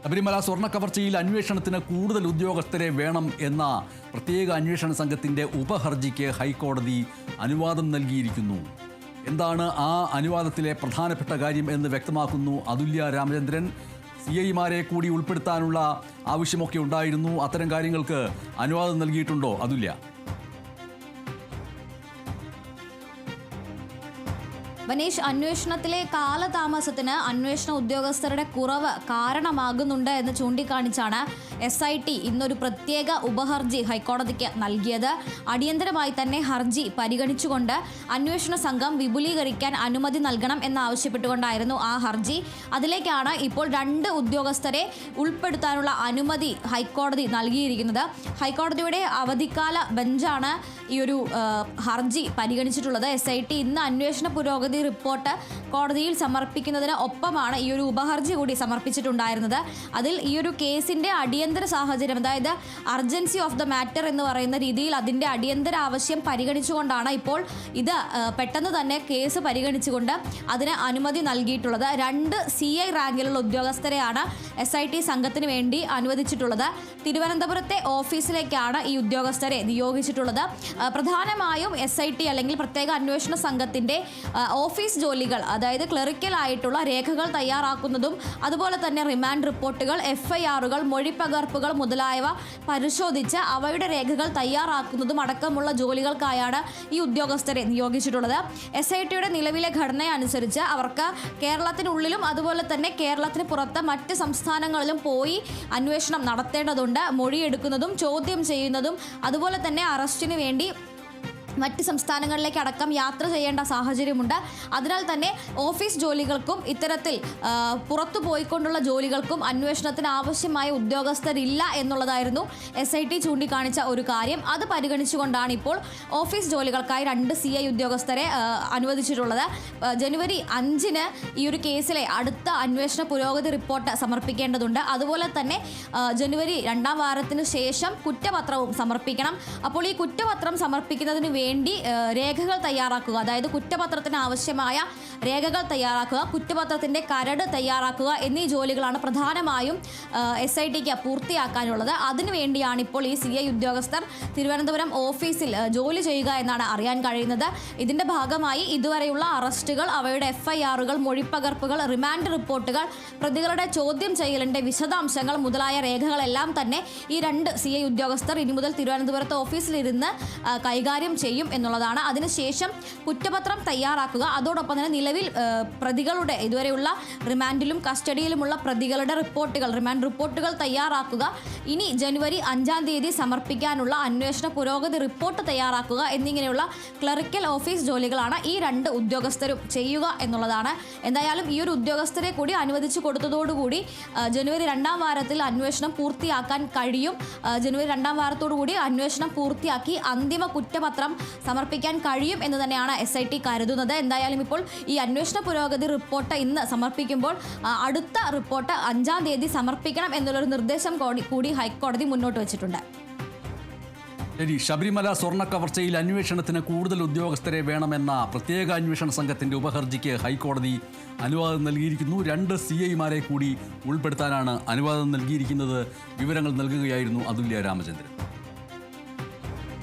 ശബരിമല സ്വർണ്ണ കവർച്ചയിൽ അന്വേഷണത്തിന് കൂടുതൽ ഉദ്യോഗസ്ഥരെ വേണം എന്ന പ്രത്യേക അന്വേഷണ സംഘത്തിന്റെ ഉപഹർജിക്ക് ഹൈക്കോടതി അനുവാദം നൽകിയിരിക്കുന്നു. എന്താണ് ആ അനുവാദത്തിലെ പ്രധാനപ്പെട്ട കാര്യം എന്ന് വ്യക്തമാക്കുന്നു അതുല്യ രാമചന്ദ്രൻ. CIമാരെ കൂടി ഉൾപ്പെടുത്താനുള്ള ആവശ്യമൊക്കെ ഉണ്ടായിരുന്നു. അത്തരം കാര്യങ്ങൾക്ക് അനുവാദം നൽകിയിട്ടുണ്ടോ അതുല്യ? മനീഷ്, അന്വേഷണത്തിലെ കാലതാമസത്തിന് അന്വേഷണ ഉദ്യോഗസ്ഥരുടെ കുറവ് കാരണമാകുന്നുണ്ട് എന്ന് ചൂണ്ടിക്കാണിച്ചാണ് SIT ഇന്നൊരു പ്രത്യേക ഉപഹർജി ഹൈക്കോടതിക്ക് നൽകിയത്. അടിയന്തരമായി തന്നെ ഹർജി പരിഗണിച്ചുകൊണ്ട് അന്വേഷണ സംഘം വിപുലീകരിക്കാൻ അനുമതി നൽകണം എന്നാവശ്യപ്പെട്ടുകൊണ്ടായിരുന്നു ആ ഹർജി. അതിലേക്കാണ് ഇപ്പോൾ 2 ഉദ്യോഗസ്ഥരെ ഉൾപ്പെടുത്താനുള്ള അനുമതി ഹൈക്കോടതി നൽകിയിരിക്കുന്നത്. ഹൈക്കോടതിയുടെ അവധിക്കാല ബെഞ്ചാണ് ഈ ഒരു ഹർജി പരിഗണിച്ചിട്ടുള്ളത്. SIT ഇന്ന് അന്വേഷണ പുരോഗതി റിപ്പോർട്ട് കോടതിയിൽ സമർപ്പിക്കുന്നതിന് ഒപ്പമാണ് ഈ ഒരു ഉപഹർജി കൂടി സമർപ്പിച്ചിട്ടുണ്ടായിരുന്നത്. അതിൽ ഈ ഒരു കേസിന്റെ അടിയന്തര സാഹചര്യം, അതായത് അർജൻസി ഓഫ് ദ മാറ്റർ എന്ന് പറയുന്ന രീതിയിൽ അതിന്റെ അടിയന്തര ആവശ്യം പരിഗണിച്ചുകൊണ്ടാണ് ഇപ്പോൾ ഇത് പെട്ടെന്ന് തന്നെ കേസ് പരിഗണിച്ചുകൊണ്ട് അതിന് അനുമതി നൽകിയിട്ടുള്ളത്. 2 CI റാങ്കിലുള്ള ഉദ്യോഗസ്ഥരെയാണ് SIT സംഘത്തിന് വേണ്ടി അനുവദിച്ചിട്ടുള്ളത്. തിരുവനന്തപുരത്തെ ഓഫീസിലേക്കാണ് ഈ ഉദ്യോഗസ്ഥരെ നിയോഗിച്ചിട്ടുള്ളത്. പ്രധാനമായും SIT അല്ലെങ്കിൽ പ്രത്യേക അന്വേഷണ സംഘത്തിന്റെ ഓഫീസ് ജോലികൾ, അതായത് ക്ലറിക്കൽ ആയിട്ടുള്ള രേഖകൾ തയ്യാറാക്കുന്നതും അതുപോലെ തന്നെ റിമാൻഡ് റിപ്പോർട്ടുകൾ, FIRകൾ, മൊഴിപ്പകർപ്പുകൾ മുതലായവ പരിശോധിച്ച് അവയുടെ രേഖകൾ തയ്യാറാക്കുന്നതും അടക്കമുള്ള ജോലികൾക്കായാണ് ഈ ഉദ്യോഗസ്ഥരെ നിയോഗിച്ചിട്ടുള്ളത്. SITയുടെ നിലവിലെ ഘടന അനുസരിച്ച് അവർക്ക് കേരളത്തിനുള്ളിലും അതുപോലെ തന്നെ കേരളത്തിന് പുറത്ത് മറ്റ് സംസ്ഥാനങ്ങളിലും പോയി അന്വേഷണം നടത്തേണ്ടതുണ്ട്. മൊഴിയെടുക്കുന്നതും ചോദ്യം ചെയ്യുന്നതും അതുപോലെ തന്നെ അറസ്റ്റിന് വേണ്ടി മറ്റ് സംസ്ഥാനങ്ങളിലേക്ക് അടക്കം യാത്ര ചെയ്യേണ്ട സാഹചര്യമുണ്ട്. അതിനാൽ തന്നെ ഓഫീസ് ജോലികൾക്കും ഇത്തരത്തിൽ പുറത്തു പോയിക്കൊണ്ടുള്ള ജോലികൾക്കും അന്വേഷണത്തിന് ആവശ്യമായ ഉദ്യോഗസ്ഥരില്ല എന്നുള്ളതായിരുന്നു SIT ചൂണ്ടിക്കാണിച്ച ഒരു കാര്യം. അത് പരിഗണിച്ചുകൊണ്ടാണ് ഇപ്പോൾ ഓഫീസ് ജോലികൾക്കായി 2 CI ഉദ്യോഗസ്ഥരെ അനുവദിച്ചിട്ടുള്ളത്. ജനുവരി 5-ന് ഈ ഒരു കേസിലെ അടുത്ത അന്വേഷണ പുരോഗതി റിപ്പോർട്ട് സമർപ്പിക്കേണ്ടതുണ്ട്. അതുപോലെ തന്നെ ജനുവരി 2-ാം വാരത്തിന് ശേഷം കുറ്റപത്രവും സമർപ്പിക്കണം. അപ്പോൾ ഈ കുറ്റപത്രം സമർപ്പിക്കുന്നതിന് വേണ്ടി രേഖകൾ തയ്യാറാക്കുക, അതായത് കുറ്റപത്രത്തിന് ആവശ്യമായ രേഖകൾ തയ്യാറാക്കുക, കുറ്റപത്രത്തിന്റെ കരട് തയ്യാറാക്കുക എന്നീ ജോലികളാണ് പ്രധാനമായും SITക്ക് പൂർത്തിയാക്കാനുള്ളത്. അതിനുവേണ്ടിയാണ് ഇപ്പോൾ ഈ CI ഉദ്യോഗസ്ഥർ തിരുവനന്തപുരം ഓഫീസിൽ ജോലി ചെയ്യുക എന്നാണ് അറിയാൻ കഴിയുന്നത്. ഇതിന്റെ ഭാഗമായി ഇതുവരെയുള്ള അറസ്റ്റുകൾ, അവയുടെ FIRകൾ, മൊഴിപ്പകർപ്പുകൾ, റിമാൻഡ് റിപ്പോർട്ടുകൾ, പ്രതികളുടെ ചോദ്യം ചെയ്യലിന്റെ വിശദാംശങ്ങൾ മുതലായ രേഖകളെല്ലാം തന്നെ ഈ 2 CI ഉദ്യോഗസ്ഥർ ഇനി മുതൽ തിരുവനന്തപുരത്ത് ഓഫീസിലിരുന്ന് കൈകാര്യം ചെയ്യും എന്നുള്ളതാണ്. അതിനുശേഷം കുറ്റപത്രം തയ്യാറാക്കുക, അതോടൊപ്പം തന്നെ നിലവിൽ പ്രതികളുടെ ഇതുവരെയുള്ള റിമാൻഡിലും കസ്റ്റഡിയിലുമുള്ള പ്രതികളുടെ റിപ്പോർട്ടുകൾ, റിമാൻഡ് റിപ്പോർട്ടുകൾ തയ്യാറാക്കുക, ഇനി ജനുവരി 5-ാം തീയതി സമർപ്പിക്കാനുള്ള അന്വേഷണ പുരോഗതി റിപ്പോർട്ട് തയ്യാറാക്കുക എന്നിങ്ങനെയുള്ള ക്ലറിക്കൽ ഓഫീസ് ജോലികളാണ് ഈ 2 ഉദ്യോഗസ്ഥരും ചെയ്യുക എന്നുള്ളതാണ്. എന്തായാലും ഈ ഒരു ഉദ്യോഗസ്ഥരെ കൂടി അനുവദിച്ചു കൊടുത്തതോടുകൂടി ജനുവരി 2-ാം വാരത്തിൽ അന്വേഷണം പൂർത്തിയാക്കാൻ കഴിയും. ജനുവരി 2-ാം വാരത്തോടുകൂടി അന്വേഷണം പൂർത്തിയാക്കി അന്തിമ കുറ്റപത്രം സമർപ്പിക്കാൻ കഴിയും എന്ന് തന്നെയാണ് SIT കരുതുന്നത്. എന്തായാലും ഇപ്പോൾ ഈ അന്വേഷണ പുരോഗതി റിപ്പോർട്ട് ഇന്ന് സമർപ്പിക്കുമ്പോൾ അടുത്ത റിപ്പോർട്ട് 5-ാം തീയതി സമർപ്പിക്കണം എന്നുള്ളൊരു നിർദ്ദേശം കൂടി ഹൈക്കോടതി മുന്നോട്ട് വെച്ചിട്ടുണ്ട്. ശരി, ശബരിമല സ്വർണ്ണ കവർച്ചയിൽ അന്വേഷണത്തിന് കൂടുതൽ ഉദ്യോഗസ്ഥരെ വേണമെന്ന പ്രത്യേക അന്വേഷണ സംഘത്തിന്റെ ഉപഹർജിക്ക് ഹൈക്കോടതി അനുവാദം നൽകിയിരിക്കുന്നു. 2 CIമാരെ കൂടി ഉൾപ്പെടുത്താനാണ് അനുവാദം നൽകിയിരിക്കുന്നത്. വിവരങ്ങൾ നൽകുകയായിരുന്നു അതുല്യ രാമചന്ദ്രൻ.